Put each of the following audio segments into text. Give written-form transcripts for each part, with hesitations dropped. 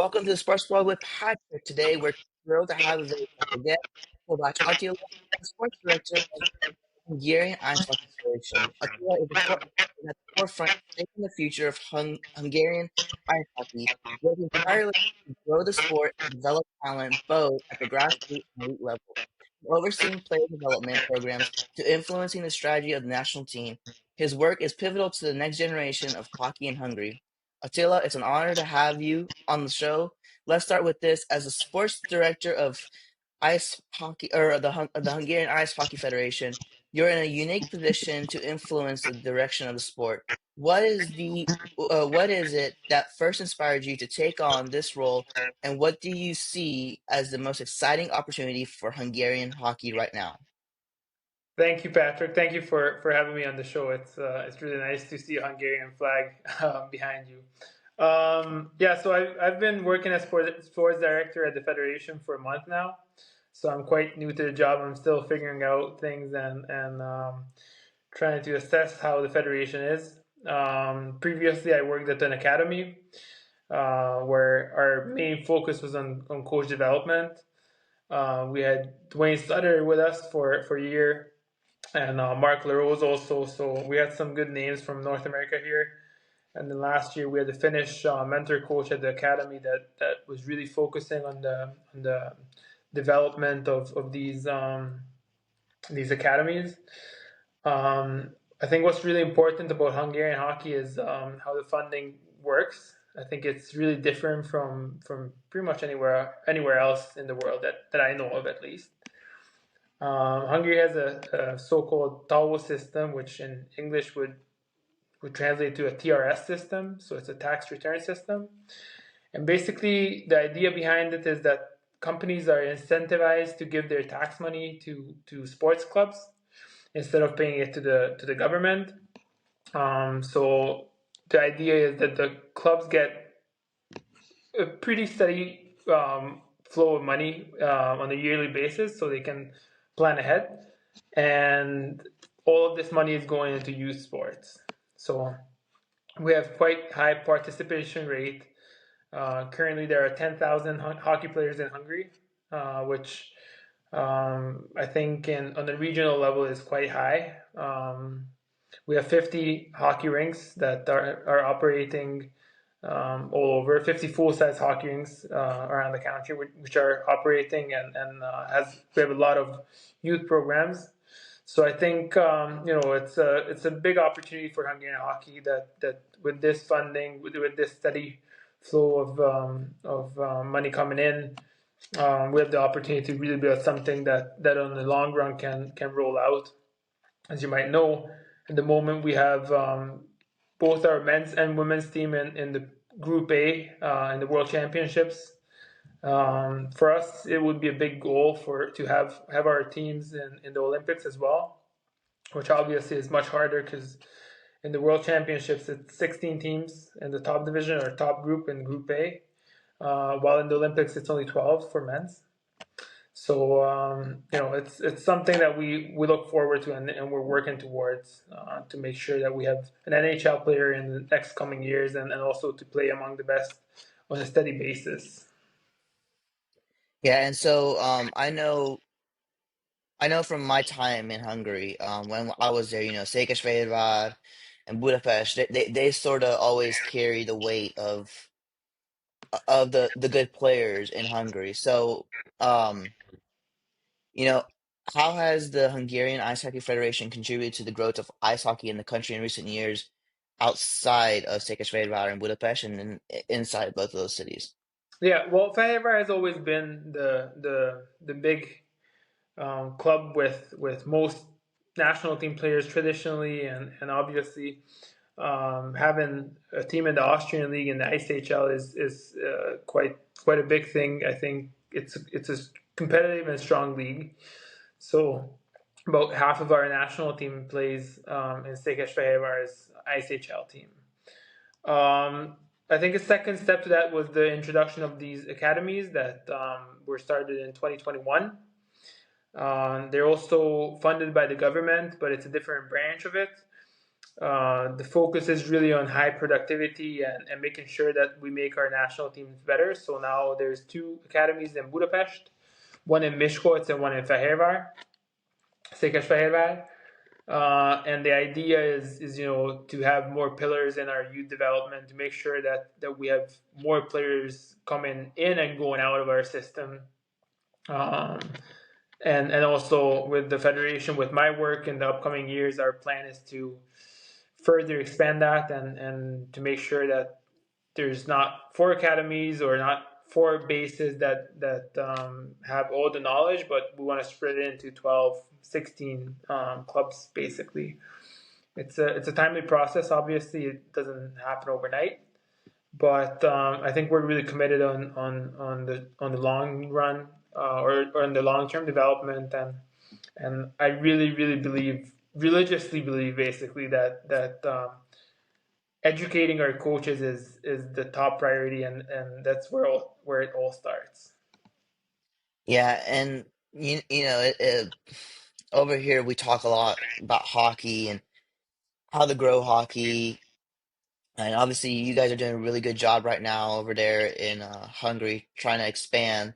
welcome to the Sports World with Patrik. Today, we're thrilled to have a very special guest, Kovács Attila, the sports director of Hungarian Ice Hockey Federation. Attila is at the forefront shaping the future of Hungarian ice hockey, working tirelessly to grow the sport and develop talent both at the grassroots and elite level. From overseeing player development programs to influencing the strategy of the national team, his work is pivotal to the next generation of hockey in Hungary. Attila, it's an honor to have you on the show. Let's start with this. As the sports director of ice hockey or the Hungarian Ice Hockey Federation, you're in a unique position to influence the direction of the sport. What is it that first inspired you to take on this role, and what do you see as the most exciting opportunity for Hungarian hockey right now? Thank you, Patrick. Thank you for having me on the show. It's really nice to see a Hungarian flag behind you. So I've been working as sports director at the federation for a month now. So I'm quite new to the job. I'm still figuring out things and trying to assess how the federation is. Previously, I worked at an academy where our main focus was on coach development. We had Dwayne Sutter with us for a year, and Mark LaRose also. So we had some good names from North America here. And then last year we had the Finnish mentor coach at the academy that was really focusing on the development of these academies. I think what's really important about Hungarian hockey is how the funding works. I think it's really different from pretty much anywhere else in the world that I know of, at least. Hungary has a so-called TAO system, which in English would translate to a TRS system. So it's a tax return system. And basically, the idea behind it is that companies are incentivized to give their tax money to sports clubs instead of paying it to the government. So the idea is that the clubs get a pretty steady flow of money on a yearly basis, so they can plan ahead. And all of this money is going into youth sports. So we have quite high participation rate. Currently, there are 10,000 hockey players in Hungary, which I think on the regional level is quite high. We have 50 hockey rinks that are operating all over, 50 full-size hockey rinks around the country, which are operating and we have a lot of youth programs. So I think it's a big opportunity for Hungarian hockey that with this funding, with this steady flow of money coming in, we have the opportunity to really build something that on the long run can roll out. As you might know, at the moment we have both our men's and women's team in the Group A in the World Championships. For us, it would be a big goal to have our teams in the Olympics as well, which obviously is much harder because in the World Championships it's 16 teams in the top division or top group in Group A, while in the Olympics it's only 12 for men's. So it's something that we look forward to and we're working towards to make sure that we have an NHL player in the next coming years and also to play among the best on a steady basis. Yeah, and so I know from my time in Hungary, when I was there, Székesfehérvár and Budapest, they sort of always carry the weight of the good players in Hungary. So, um, you know, how has the Hungarian Ice Hockey Federation contributed to the growth of ice hockey in the country in recent years, outside of Székesfehérvár and Budapest, and inside both of those cities? Yeah, well, Fehérvár has always been the big club with most national team players traditionally, and obviously having a team in the Austrian league in the ICHL is quite a big thing. I think it's a competitive and strong league. So about half of our national team plays in Székesfehérvár's ICHL team. I think a second step to that was the introduction of these academies that were started in 2021. They're also funded by the government, but it's a different branch of it. The focus is really on high productivity and making sure that we make our national teams better. So now there's two academies in Budapest, one in Miskolc and one in Fehérvár, Székesfehérvár. And the idea is to have more pillars in our youth development to make sure that we have more players coming in and going out of our system. Um, and also with the federation, with my work in the upcoming years, our plan is to further expand that and to make sure that there's not four academies or not four bases that have all the knowledge, but we want to spread it into 12, 16 clubs basically. It's a timely process. Obviously, it doesn't happen overnight, but I think we're really committed on the long run, or in the long term development, and I really believe, religiously believe, basically that educating our coaches is the top priority, and that's where it all starts. Yeah, and over here we talk a lot about hockey and how to grow hockey. And obviously, you guys are doing a really good job right now over there in Hungary, trying to expand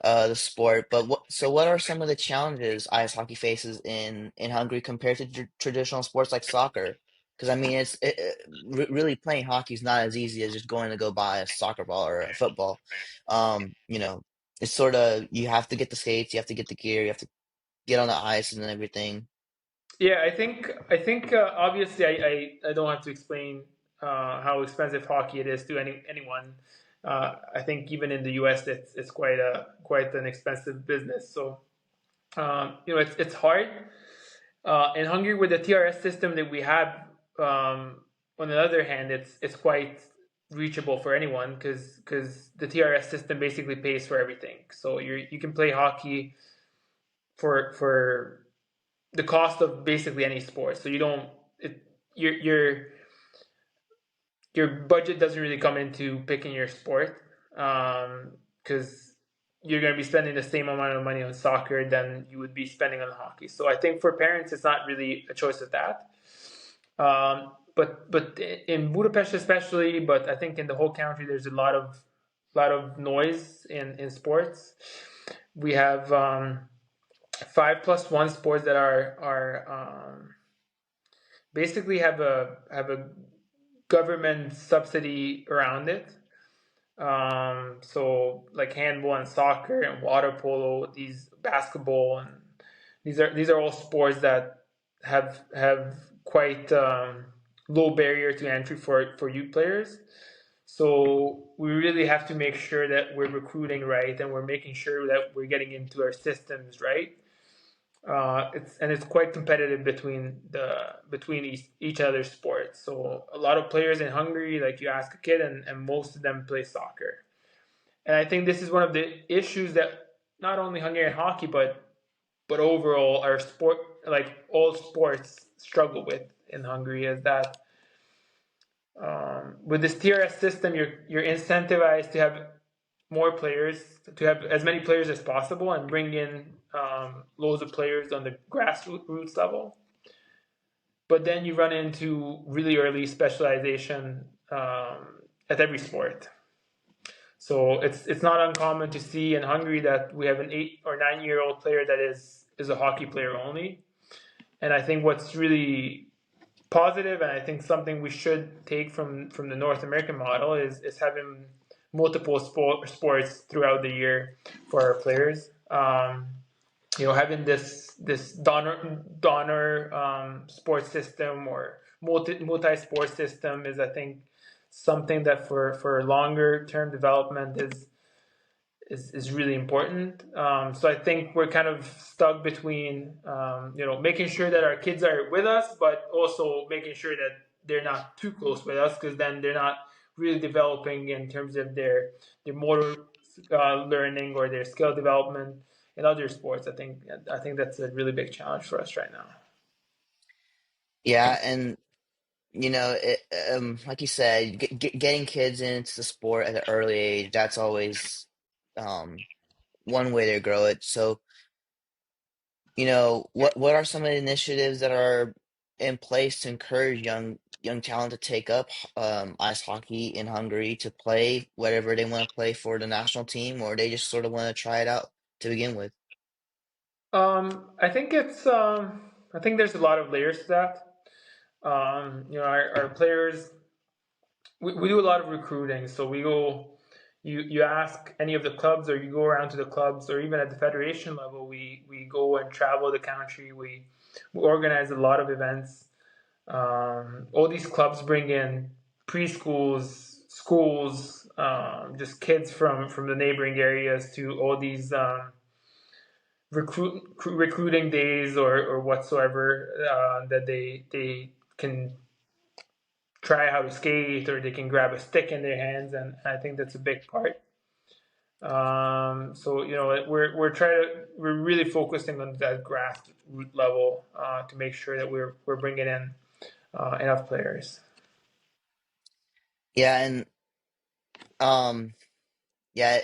the sport. But what are some of the challenges ice hockey faces in Hungary compared to traditional sports like soccer? Because I mean, really playing hockey is not as easy as just going to go buy a soccer ball or a football. You know, it's sort of you have to get the skates, you have to get the gear, you have to get on the ice and everything. Yeah, I think obviously I don't have to explain how expensive hockey it is to anyone. I think even in the U.S. it's quite an expensive business. So it's hard. In Hungary, with the TRS system that we have, on the other hand, it's quite reachable for anyone because the TRS system basically pays for everything. So you can play hockey for the cost of basically any sport. So you don't it your budget doesn't really come into picking your sport, because you're going to be spending the same amount of money on soccer than you would be spending on hockey. So I think for parents, it's not really a choice of that. But in Budapest especially, but I think in the whole country, there's a lot of noise in sports. We have 5+1 sports that are basically have a government subsidy around it. So like handball and soccer and water polo, these basketball, and these are all sports that have quite low barrier to entry for youth players. So we really have to make sure that we're recruiting right and we're making sure that we're getting into our systems right. It's quite competitive between each other's sports. So a lot of players in Hungary, like you ask a kid, and most of them play soccer. And I think this is one of the issues that not only Hungarian hockey, but overall our sport, like all sports, struggle with in Hungary, is that with this TRS system, you're incentivized to have more players, to have as many players as possible, and bring in loads of players on the grassroots level. But then you run into really early specialization at every sport. So it's not uncommon to see in Hungary that we have an 8 or 9 year old player that is a hockey player only. And I think what's really positive, and I think something we should take from the North American model, is having multiple sports throughout the year for our players. Having this donor sports system or multi sport system is, I think, something that for longer term development is really important. So I think we're kind of stuck between making sure that our kids are with us, but also making sure that they're not too close with us, because then they're not really developing in terms of their motor learning or their skill development in other sports. I think that's a really big challenge for us right now. Yeah, and like you said, getting kids into the sport at an early age, that's always um, one way to grow it. So, what are some of the initiatives that are in place to encourage young talent to take up ice hockey in Hungary to play whatever they want to play for the national team, or they just sort of want to try it out to begin with? I think I think there's a lot of layers to that. Our players, we do a lot of recruiting. So we go, you ask any of the clubs, or you go around to the clubs, or even at the federation level, we go and travel the country. We organize a lot of events. All these clubs bring in preschools, schools, just kids from the neighboring areas to all these recruiting days or whatsoever, that they can try how to skate, or they can grab a stick in their hands, and I think that's a big part. So we're really focusing on that grassroots level, to make sure that we're bringing in enough players. Yeah, and um, yeah,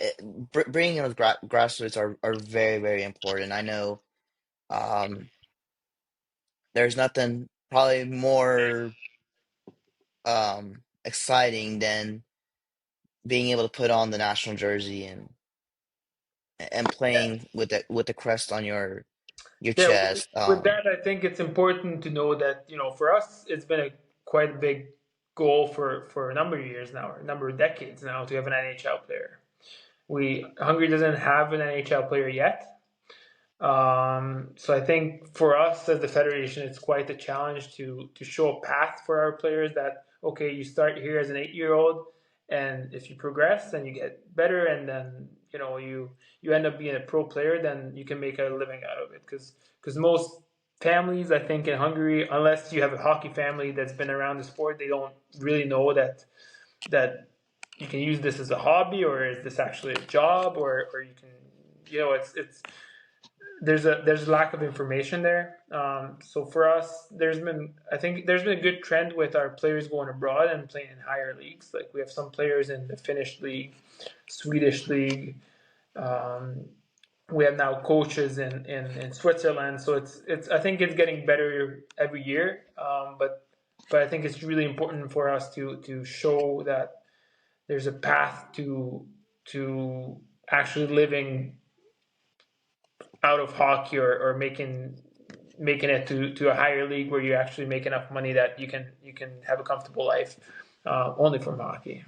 bringing those grassroots are very, very important. I know um, there's nothing probably more exciting than being able to put on the national jersey and playing with the crest on your Yeah, chest. with that, I think it's important to know that, for us, it's been a quite a big goal for a number of years now, or a number of decades now, to have an NHL player. Hungary doesn't have an NHL player yet. So I think for us as the federation, it's quite a challenge to show a path for our players that, okay, you start here as an 8-year-old, and if you progress and you get better, and then you end up being a pro player, then you can make a living out of it. Because most families, I think, in Hungary, unless you have a hockey family that's been around the sport, they don't really know that you can use this as a hobby, or is this actually a job, or you can, it's there's a lack of information there. So for us, I think there's been a good trend with our players going abroad and playing in higher leagues. Like, we have some players in the Finnish league, Swedish league. Um, we have now coaches in Switzerland. So it's I think it's getting better every year. But I think it's really important for us to show that there's a path to actually living out of hockey, or making it to a higher league where you actually make enough money that you can have a comfortable life, only from hockey.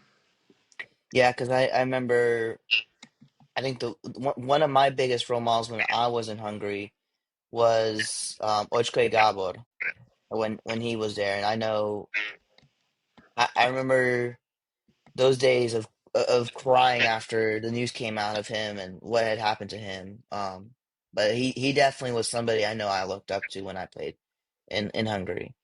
Yeah, because I remember, I think one of my biggest role models when I was in Hungary was Gabor when he was there, and I know I remember those days of crying after the news came out of him and what had happened to him. But he definitely was somebody I know I looked up to when I played in Hungary.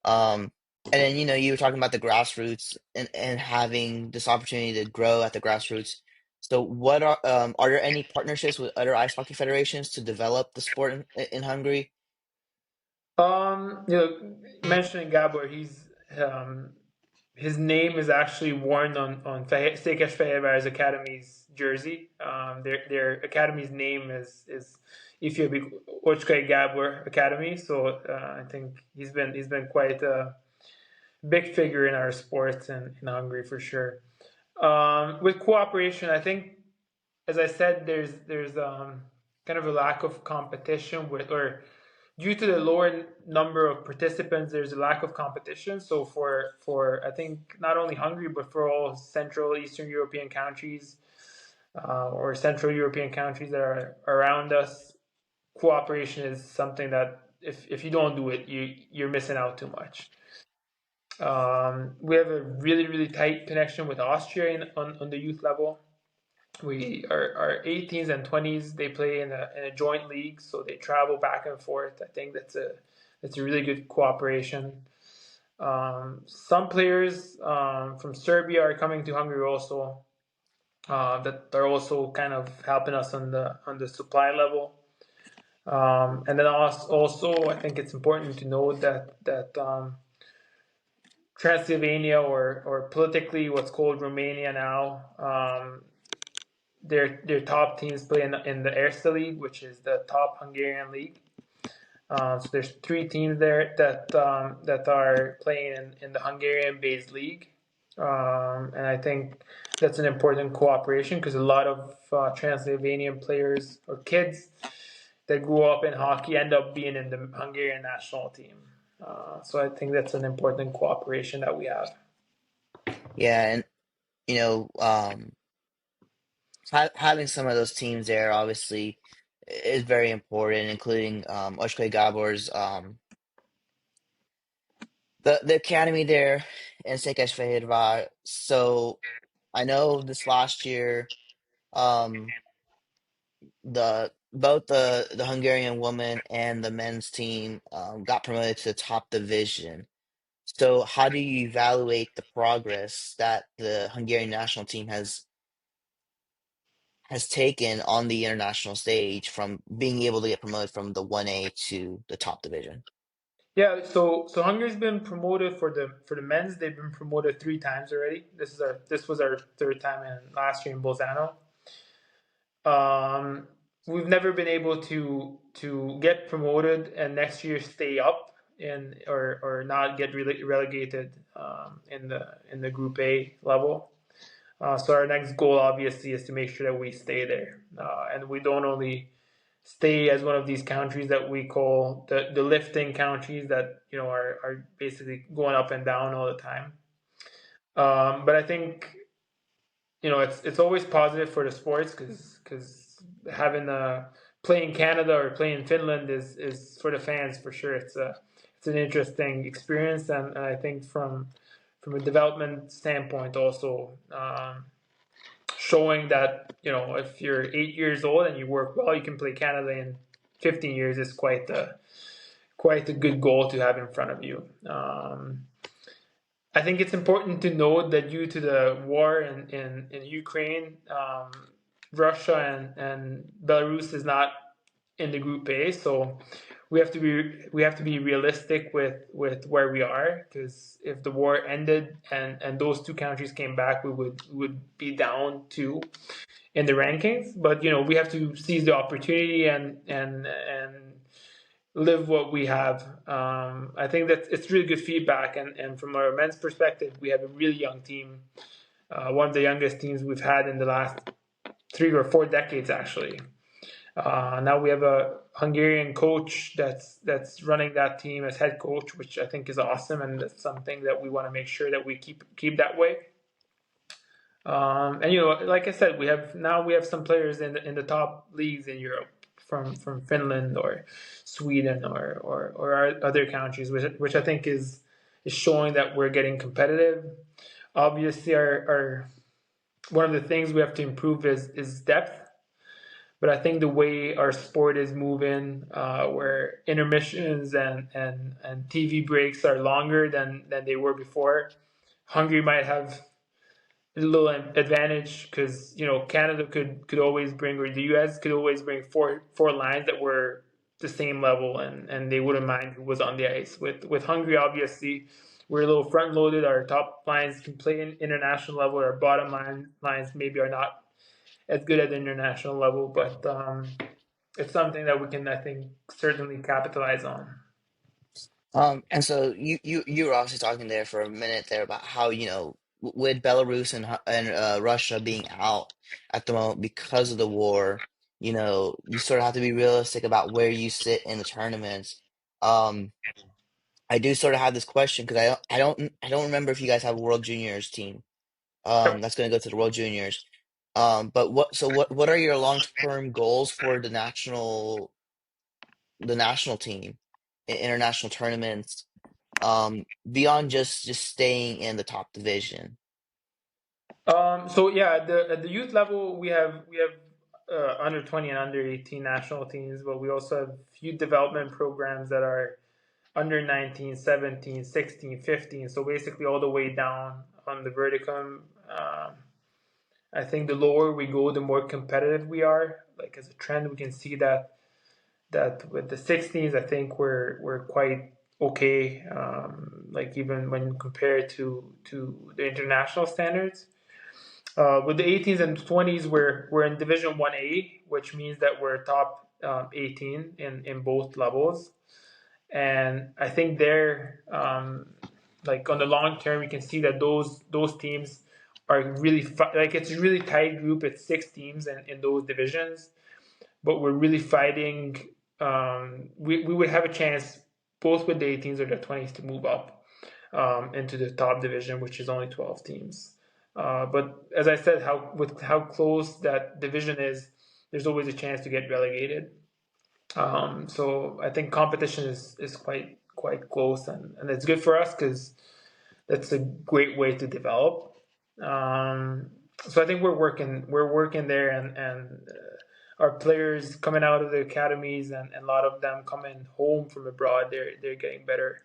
And then you were talking about the grassroots and having this opportunity to grow at the grassroots. So what are there any partnerships with other ice hockey federations to develop the sport in Hungary? Mentioning Gabor, his name is actually worn on Székesfehérvár's Academy's jersey. Their academy's name is Ifjabbik Ocskai Gabor Academy. So I think he's been quite a big figure in our sports in Hungary, for sure. With cooperation, I think, as I said, there's kind of a lack of competition or due to the lower number of participants, there's a lack of competition. So for I think not only Hungary, but for all Central Eastern European countries, or Central European countries that are around us, cooperation is something that, if you don't do it, you're missing out too much. We have a really, really tight connection with Austria on the youth level. Our 18s and 20s, they play in a joint league, so they travel back and forth. I think that's a really good cooperation. Some players from Serbia are coming to Hungary also, that are also kind of helping us on the supply level. And then also, I think it's important to note that Transylvania, or politically what's called Romania now, their top teams play in the Erste League, which is the top Hungarian league. So there's 3 teams there that are playing in the Hungarian-based league, and I think that's an important cooperation because a lot of Transylvanian players or kids that grew up in hockey end up being in the Hungarian national team. So I think that's an important cooperation that we have. Yeah, and you know, having some of those teams there obviously is very important, including Oshkosh Gabor's the academy there in Székesfehérvár. So I know this last year, um, the both the Hungarian women and the men's team got promoted to the top division. So how do you evaluate the progress that the Hungarian national team has taken on the international stage from being able to get promoted from the 1A to the top division? Yeah, so Hungary's been promoted for the men's. They've been promoted 3 times already. This was our third time in last year in Bolzano. Um, we've never been able to get promoted and next year stay up in or not get relegated in the Group A level. So our next goal obviously is to make sure that we stay there, and we don't only stay as one of these countries that we call the lifting countries that are basically going up and down all the time. But I think it's always positive for the sports because having play in Canada or play in Finland is for the fans for sure. It's an interesting experience, and I think from a development standpoint also. Showing that if you're 8 years old and you work well, you can play Canada in 15 years is quite a good goal to have in front of you. I think it's important to note that due to the war in Ukraine, Russia and Belarus is not in the Group A, so we have to be realistic with where we are because if the war ended and those 2 countries came back, we would be down 2 in the rankings. But we have to seize the opportunity and live what we have. I think that it's really good feedback, and from our men's perspective, we have a really young team, one of the youngest teams we've had in the last 3 or 4 decades, actually. Now we have a Hungarian coach that's running that team as head coach, which I think is awesome, and that's something that we want to make sure that we keep that way. And like I said, we have some players in the top leagues in Europe from Finland or Sweden or our other countries, which I think is showing that we're getting competitive. Obviously, our one of the things we have to improve is depth. But I think the way our sport is moving, where intermissions and TV breaks are longer than they were before, Hungary might have a little advantage because Canada could always bring, or the US could always bring four lines that were the same level, and they wouldn't mind who was on the ice. With Hungary, obviously, we're a little front loaded. Our top lines can play in international level. Our bottom lines maybe are not as good at the international level, but it's something that we can, I think, certainly capitalize on. And so you were obviously talking there for a minute there about how, with Belarus and Russia being out at the moment because of the war, you sort of have to be realistic about where you sit in the tournaments. Um, I do sort of have this question because I don't remember if you guys have a World Juniors team. Yep. That's going to go to the World Juniors. But what are your long-term goals for the national team in international tournaments, beyond just staying in the top division? So yeah, at the youth level, we have under 20 and under 18 national teams, but we also have youth development programs that are under 19, 17, 16, 15. So basically, all the way down on the verticum. I think the lower we go, the more competitive we are. Like as a trend, we can see that with the 16s, I think we're quite okay. Like even when compared to the international standards. With the 18s and 20s, we're in Division 1A, which means that we're top 18 in both levels. And I think they're like on the long term, we can see that those teams are really like it's a really tight group. It's 6 teams in those divisions, but we're really fighting. We would have a chance both with the 18s or the 20s to move up into the top division, which is only 12 teams. But as I said, how close that division is, there's always a chance to get relegated. So I think competition is quite close, and it's good for us because that's a great way to develop. So I think we're working there, and our players coming out of the academies, and a lot of them coming home from abroad, they're getting better.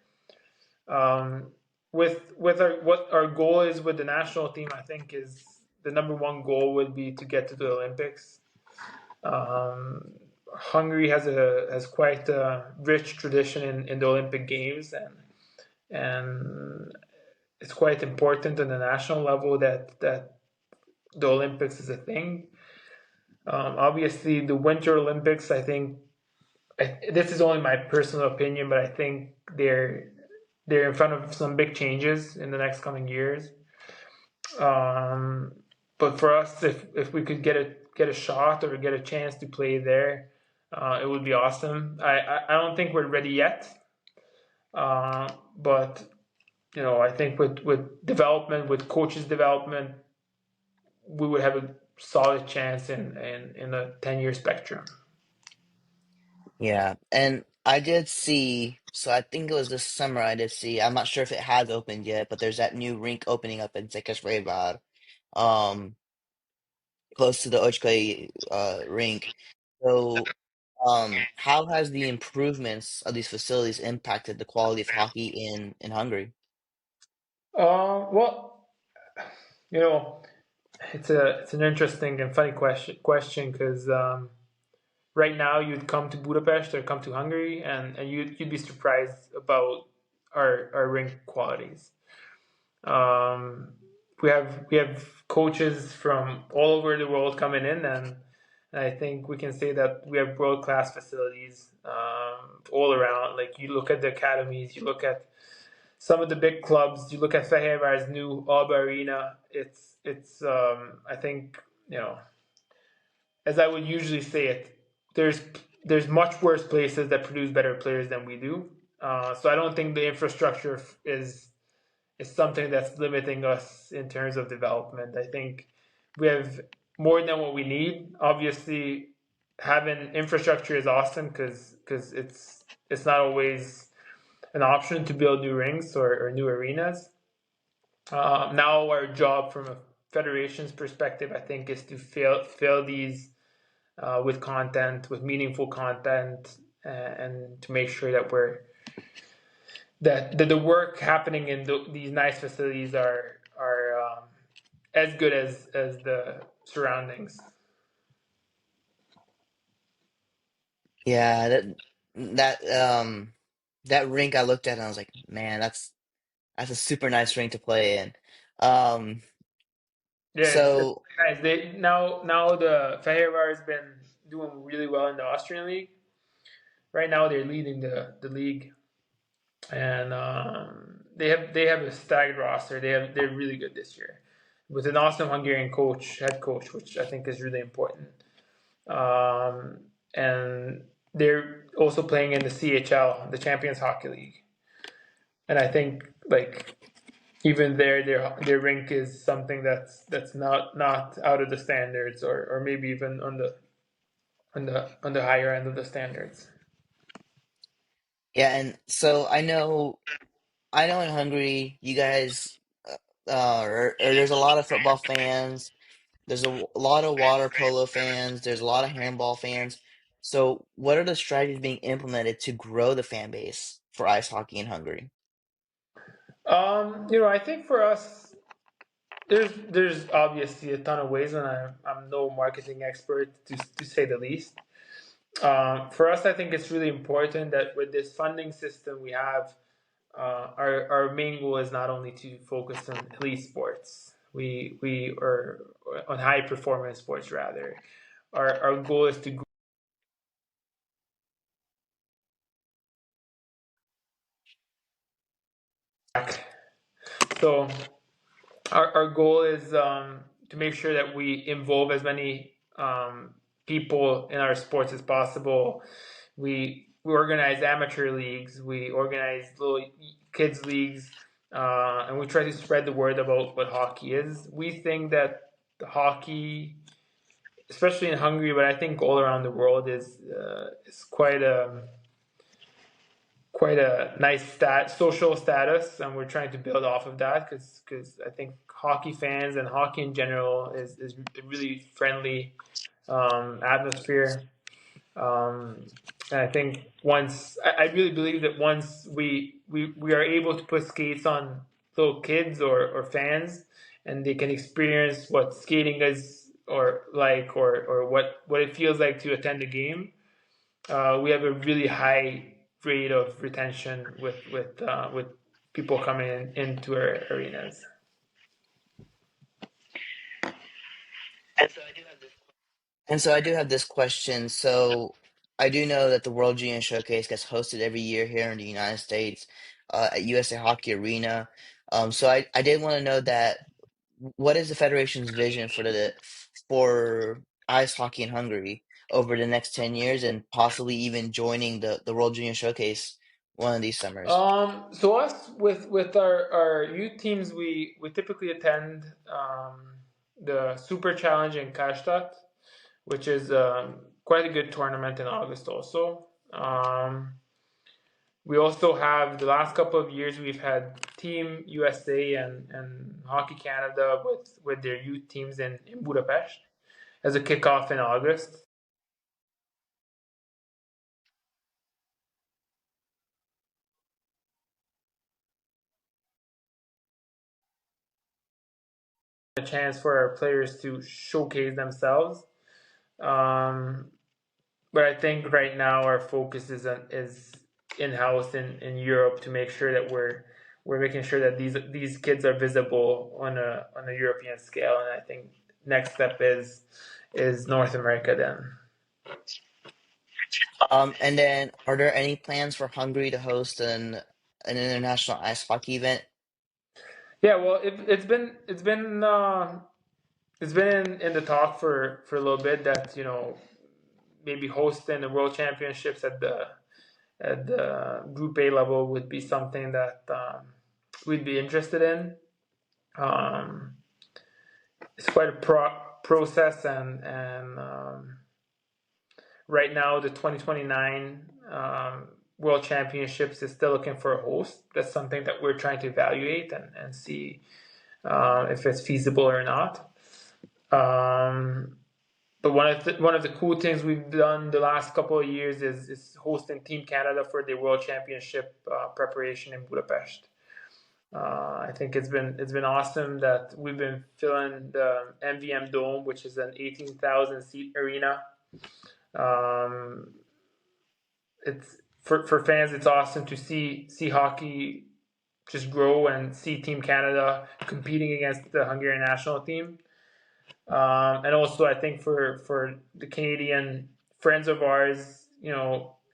Um, with our what our goal is with the national team, I think is the number one goal would be to get to the Olympics. Um, Hungary has quite a rich tradition in the Olympic Games, and it's quite important on the national level that the Olympics is a thing. Obviously, the Winter Olympics, I think this is only my personal opinion, but I think they're in front of some big changes in the next coming years. Um, but for us, if we could get a shot or get a chance to play there, it would be awesome. I don't think we're ready yet, but I think with development, with coaches development, we would have a solid chance in a 10-year spectrum. Yeah, and I did see, so I think it was this summer I did see, I'm not sure if it has opened yet, but there's that new rink opening up in Székesfehérvár, um, close to the Ocskai rink. So, how has the improvements of these facilities impacted the quality of hockey in Hungary? Well, you know, it's an interesting and funny question because right now you'd come to Budapest or come to Hungary, and you'd be surprised about our rink qualities. Um, we have coaches from all over the world coming in, and I think we can say that we have world class facilities all around. Like you look at the academies, you look at some of the big clubs, you look at Fehérvár's new Alba Arena. It's I think as I would usually say it, there's much worse places that produce better players than we do. So I don't think the infrastructure is something that's limiting us in terms of development. I think we have more than what we need. Obviously, having infrastructure is awesome because it's not always an option to build new rinks or new arenas. Now our job from a federation's perspective, I think, is to fill these with content, with meaningful content, and to make sure that the work happening in these nice facilities are as good as the surroundings. Yeah, that that rink I looked at and I was like, man, that's a super nice rink to play in. Um, Yeah, it's so nice. They now the Fehérvár has been doing really well in the Austrian league. Right now they're leading the league, and they have a stacked roster. They're really good this year with an awesome Hungarian head coach, which I think is really important. And they're also playing in the CHL, the Champions Hockey League, and I think like even their rink is something that's not out of the standards, or maybe even on the higher end of the standards. yeah, and so I know in Hungary you guys or there's a lot of football fans. There's a lot of water polo fans. There's a lot of handball fans. So, what are the strategies being implemented to grow the fan base for ice hockey in Hungary? I think for us, there's obviously a ton of ways, and I'm no marketing expert to say the least. For us, I think it's really important that with this funding system we have, our main goal is not only to focus on elite sports. We are on high performance sports rather. Our goal is to So our goal is to make sure that we involve as many people in our sports as possible. We organize amateur leagues, we organize little kids leagues, and we try to spread the word about what hockey is. We think that the hockey, especially in Hungary, but I think all around the world, is quite a nice social status, and we're trying to build off of that because I think hockey fans and hockey in general is a really friendly atmosphere. And I think I really believe that once we are able to put skates on little kids or fans, and they can experience what skating is or what it feels like to attend a game, we have a really high rate of retention with people coming into our arenas. And so I do have this question. So I do know that the World Junior Showcase gets hosted every year here in the United States at USA Hockey Arena. So I did want to know that what is the federation's vision for ice hockey in Hungary over the next 10 years and possibly even joining the World Junior Showcase one of these summers? So us with our youth teams, we typically attend the Super Challenge in Kárstad, which is quite a good tournament in August also. We also have the last couple of years we've had Team USA and Hockey Canada with their youth teams in Budapest as a kickoff in August. A chance for our players to showcase themselves. But I think right now our focus is in house in Europe to make sure that we're making sure that these kids are visible on a European scale, and I think next step is North America then. And then are there any plans for Hungary to host an international ice hockey event? Yeah, well, it's been in the talk for a little bit that maybe hosting the World Championships at the Group A level would be something that we'd be interested in. Um, it's quite a process, and right now the 2029 World Championships is still looking for a host. That's something that we're trying to evaluate and see if it's feasible or not. But one of the cool things we've done the last couple of years is hosting Team Canada for the World Championship preparation in Budapest. I think it's been awesome that we've been filling the MVM Dome, which is an 18,000 seat arena. Um, it's for fans. It's awesome to see hockey just grow and see Team Canada competing against the Hungarian national team. And also, I think for the Canadian friends of ours,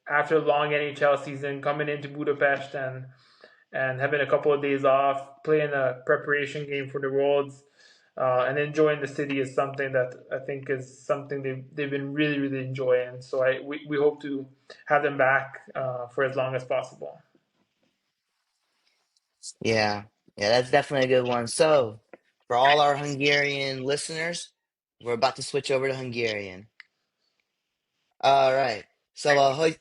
after a long NHL season, coming into Budapest and having a couple of days off, playing a preparation game for the Worlds, and enjoying the city is something that I think is something they've been really, really enjoying. So we hope to have them back for as long as possible. Yeah, yeah, that's definitely a good one. So, for all our Hungarian listeners, we're about to switch over to Hungarian. All right. Szóval, hogy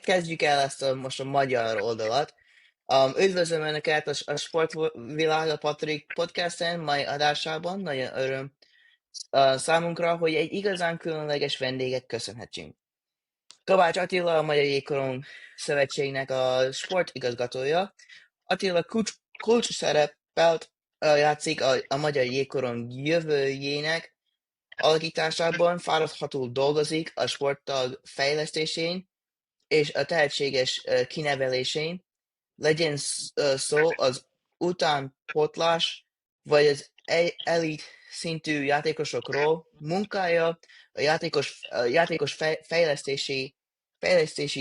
kezdjük el ezt most a magyar oldalat. Üdvözlöm Önöket a Sportvilág a Patrik podcasten mai adásában. Nagyon öröm számunkra, hogy egy igazán különleges vendéget köszönhetünk. Kovács Attila, a Magyar Jégkorong Szövetségnek a sportigazgatója. Attila kulcs szerepelt játszik a Magyar Jégkorong jövőjének alakításában, fáradhatul dolgozik a sporttag fejlesztésén és a tehetséges kinevelésén, legyen szó az utánpótlás vagy az elit szintű játékosokról, munkája a játékos fejlesztési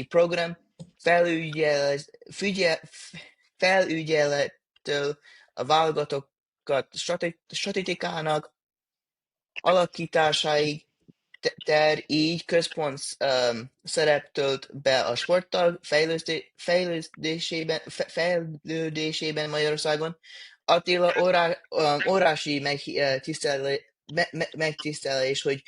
program felügyel, felügyelettől a válogatottkat statisztikának alakításáig így központ szerep tölt be a sporttal fejlődésében Magyarországon. Attila órási megtisztelés, hogy